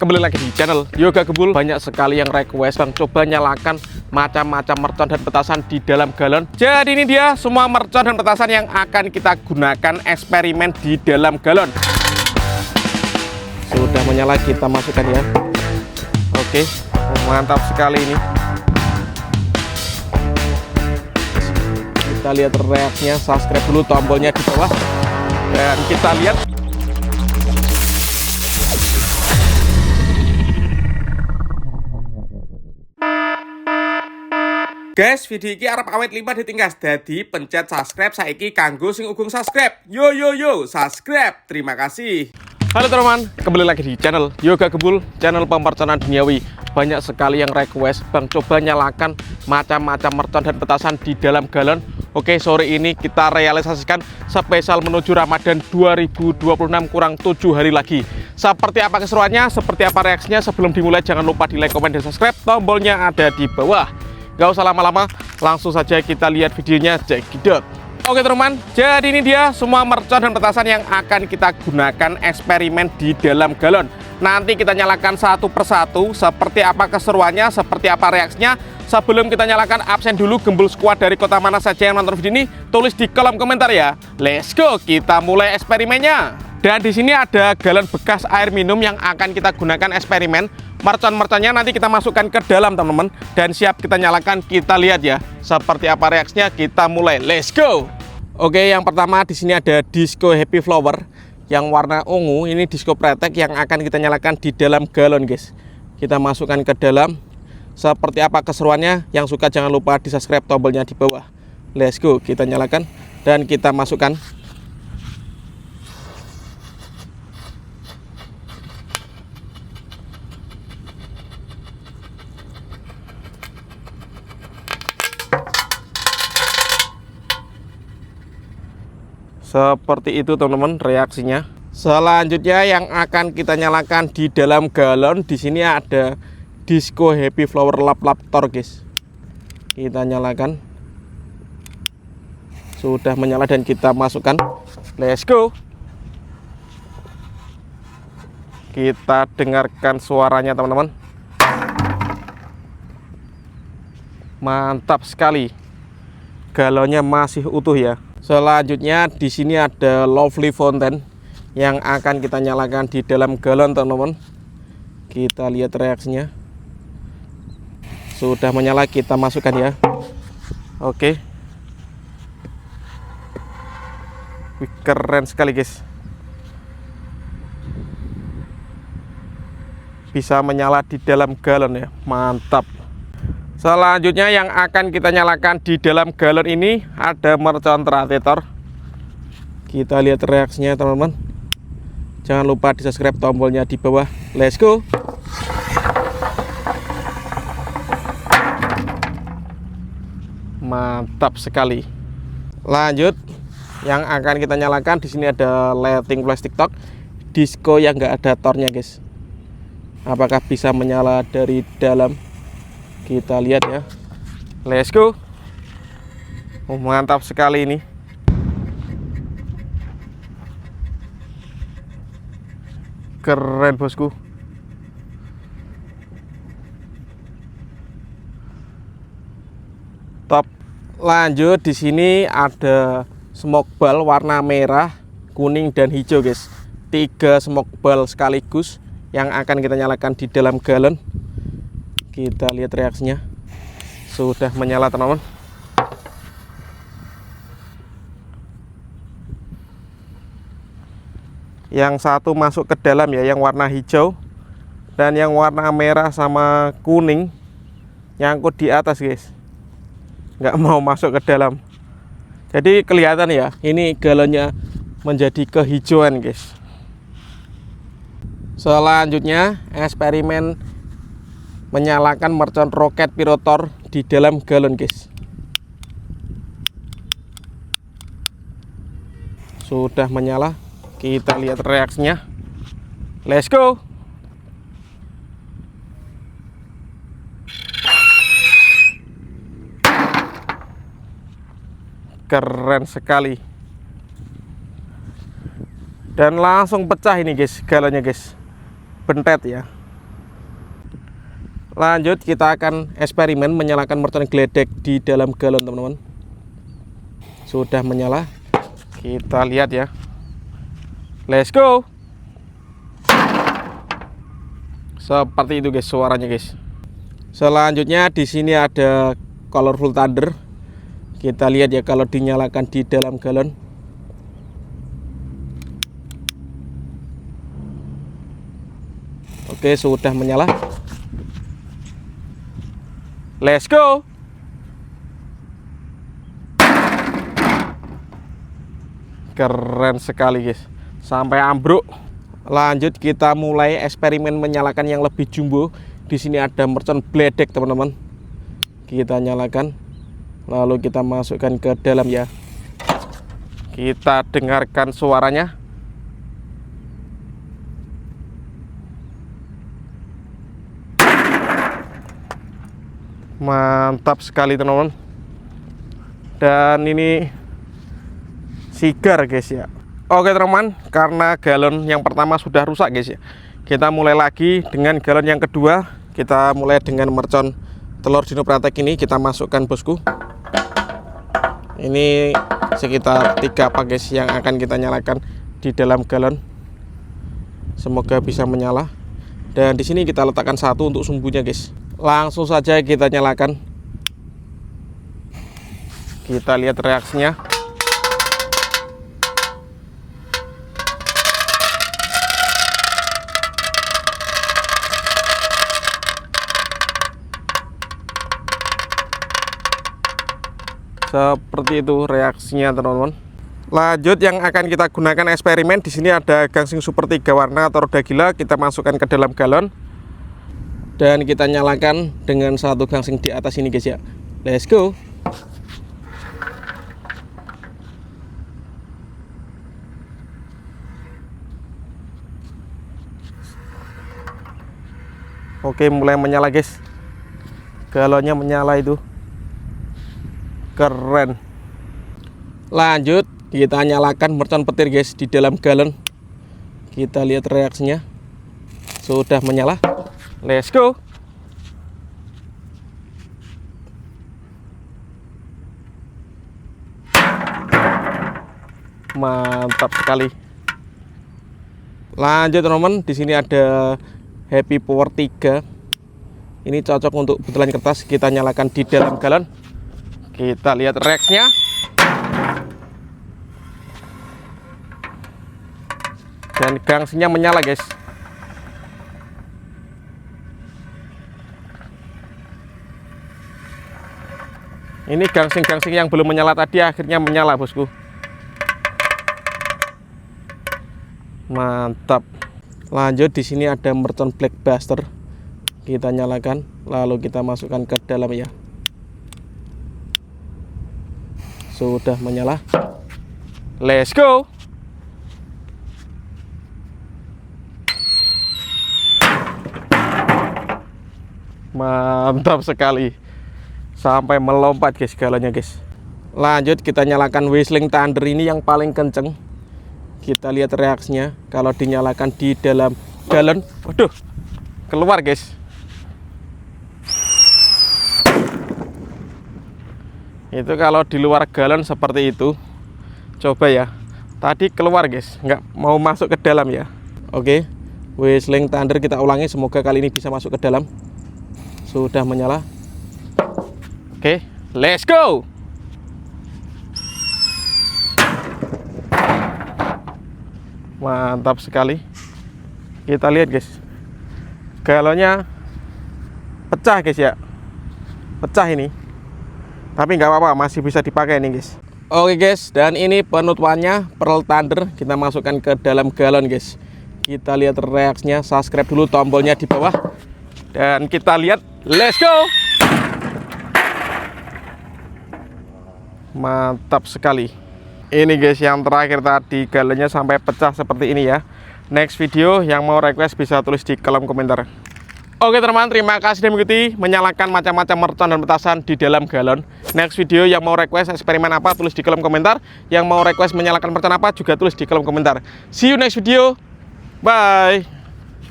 kembali lagi di channel Yoga Gebul. Banyak sekali yang request, Bang, coba nyalakan macam-macam mercon dan petasan di dalam galon. Jadi ini dia semua mercon dan petasan yang akan kita gunakan eksperimen di dalam galon. Sudah menyala, kita masukkan ya. Oke, mantap sekali ini. Kita lihat reaksinya, subscribe dulu, tombolnya di bawah, dan kita lihat. Guys, video ini arep awet 5 ditinggas, jadi pencet subscribe saiki kanggo sing ugung subscribe. Yo subscribe. Terima kasih. Halo teman-teman, kembali lagi di channel Yoga Gebul, channel pemerconan duniawi. Banyak sekali yang request, Bang, coba nyalakan macam-macam mercon dan petasan di dalam galon. Oke, sore ini kita realisasikan spesial menuju Ramadan 2026 kurang 7 hari lagi. Seperti apa keseruannya, seperti apa reaksinya, sebelum dimulai jangan lupa di like, komen, dan subscribe. Tombolnya ada di bawah. Gak usah lama-lama, langsung saja kita lihat videonya, cekidot. Oke teman-teman, jadi ini dia semua mercon dan petasan yang akan kita gunakan eksperimen di dalam galon. Nanti kita nyalakan satu persatu, seperti apa keseruannya, seperti apa reaksinya. Sebelum kita nyalakan, absen dulu Gembul Squad dari kota mana saja yang nonton video ini, tulis di kolom komentar ya. Let's go, kita mulai eksperimennya. Dan di sini ada galon bekas air minum yang akan kita gunakan eksperimen. Mercon-merconnya nanti kita masukkan ke dalam teman-teman, dan siap kita nyalakan. Kita lihat ya seperti apa reaksinya, kita mulai. Let's go. Oke, yang pertama di sini ada disco happy flower yang warna ungu. Ini disco pretek yang akan kita nyalakan di dalam galon, guys. Kita masukkan ke dalam. Seperti apa keseruannya, yang suka jangan lupa di subscribe, tombolnya di bawah. Let's go, kita nyalakan dan kita masukkan. Seperti itu teman-teman reaksinya. Selanjutnya yang akan kita nyalakan di dalam galon, di sini ada disco happy flower lap-lap tor, guys. Kita nyalakan. Sudah menyala dan kita masukkan. Let's go. Kita dengarkan suaranya teman-teman. Mantap sekali. Galonnya masih utuh ya. Selanjutnya di sini ada lovely fountain yang akan kita nyalakan di dalam galon teman-teman. Kita lihat reaksinya. Sudah menyala, kita masukkan ya. Oke. Wih, keren sekali guys. Bisa menyala di dalam galon ya. Mantap. Selanjutnya yang akan kita nyalakan di dalam galon ini ada mercon teratetor. Kita lihat reaksinya teman-teman. Jangan lupa di subscribe, tombolnya di bawah. Let's go. Mantap sekali. Lanjut, yang akan kita nyalakan di sini ada lighting flash TikTok disco yang enggak ada tornya, guys. Apakah bisa menyala dari dalam? Kita lihat ya. Let's go. Oh, mantap sekali ini. Keren bosku. Top. Lanjut, di sini ada smoke ball warna merah, kuning dan hijau, guys. 3 smoke ball sekaligus yang akan kita nyalakan di dalam galon. Kita lihat reaksinya. Sudah menyala teman-teman. Yang satu masuk ke dalam ya, yang warna hijau, dan yang warna merah sama kuning nyangkut di atas, guys. Nggak mau masuk ke dalam. Jadi kelihatan ya, ini galonnya menjadi kehijauan, guys. Selanjutnya eksperimen menyalakan mercon roket pirotor di dalam galon, guys. Sudah menyala, kita lihat reaksinya. Let's go. Keren sekali. Dan langsung pecah ini, guys, galonnya, guys. Bentet ya. Lanjut kita akan eksperimen menyalakan mercon geledek di dalam galon teman-teman. Sudah menyala. Kita lihat ya. Let's go. Seperti itu guys suaranya guys. Selanjutnya di sini ada colorful thunder. Kita lihat ya kalau dinyalakan di dalam galon. Oke, sudah menyala. Let's go. Keren sekali guys. Sampai ambruk. Lanjut kita mulai eksperimen menyalakan yang lebih jumbo. Di sini ada mercon geledek teman-teman. Kita nyalakan. Lalu kita masukkan ke dalam ya. Kita dengarkan suaranya. Mantap sekali teman-teman. Dan ini sigar guys ya. Oke teman-teman, karena galon yang pertama sudah rusak guys ya, kita mulai lagi dengan galon yang kedua. Kita mulai dengan mercon telur dinopratek ini. Kita masukkan bosku. Ini sekitar 3 pak guys yang akan kita nyalakan di dalam galon. Semoga bisa menyala. Dan di sini kita letakkan satu untuk sumbunya guys. Langsung saja kita nyalakan. Kita lihat reaksinya. Seperti itu reaksinya teman-teman. Lanjut yang akan kita gunakan eksperimen, di sini ada gangsing super 3 warna atau roda gila. Kita masukkan ke dalam galon. Dan kita nyalakan dengan satu gangsing di atas ini guys ya. Let's go. Oke, mulai menyala guys. Galonnya menyala itu. Keren. Lanjut kita nyalakan mercon petir guys di dalam galon. Kita lihat reaksinya. Sudah menyala. Let's go. Mantap sekali. Lanjut teman-teman, di sini ada Happy Power 3. Ini cocok untuk butelan kertas. Kita nyalakan di dalam galon. Kita lihat reaksinya. Dan gangsinya menyala guys. Ini gangsing-gangsing yang belum menyala tadi akhirnya menyala bosku. Mantap. Lanjut di sini ada mercon blackbuster. Kita nyalakan, lalu kita masukkan ke dalam ya. Sudah menyala. Let's go. Mantap sekali. Sampai melompat guys galonnya guys. Lanjut kita nyalakan whistling thunder ini yang paling kenceng. Kita lihat reaksinya kalau dinyalakan di dalam galon. Waduh, keluar guys. Itu kalau di luar galon seperti itu. Coba ya. Tadi keluar guys, nggak mau masuk ke dalam ya. Oke, whistling thunder kita ulangi. Semoga kali ini bisa masuk ke dalam. Sudah menyala. Oke, let's go. Mantap sekali. Kita lihat guys, galonnya pecah guys ya. Pecah ini. Tapi nggak apa-apa, masih bisa dipakai nih guys. Oke guys, dan ini penutupannya Pearl Thunder. Kita masukkan ke dalam galon guys. Kita lihat reaksinya. Subscribe dulu, tombolnya di bawah. Dan kita lihat, let's go. Mantap sekali. Ini guys yang terakhir tadi, galonnya sampai pecah seperti ini ya. Next video yang mau request bisa tulis di kolom komentar. Oke teman-teman, terima kasih sudah mengikuti menyalakan macam-macam mercon dan petasan di dalam galon. Next video yang mau request eksperimen apa tulis di kolom komentar. Yang mau request menyalakan mercon apa juga tulis di kolom komentar. See you next video. Bye.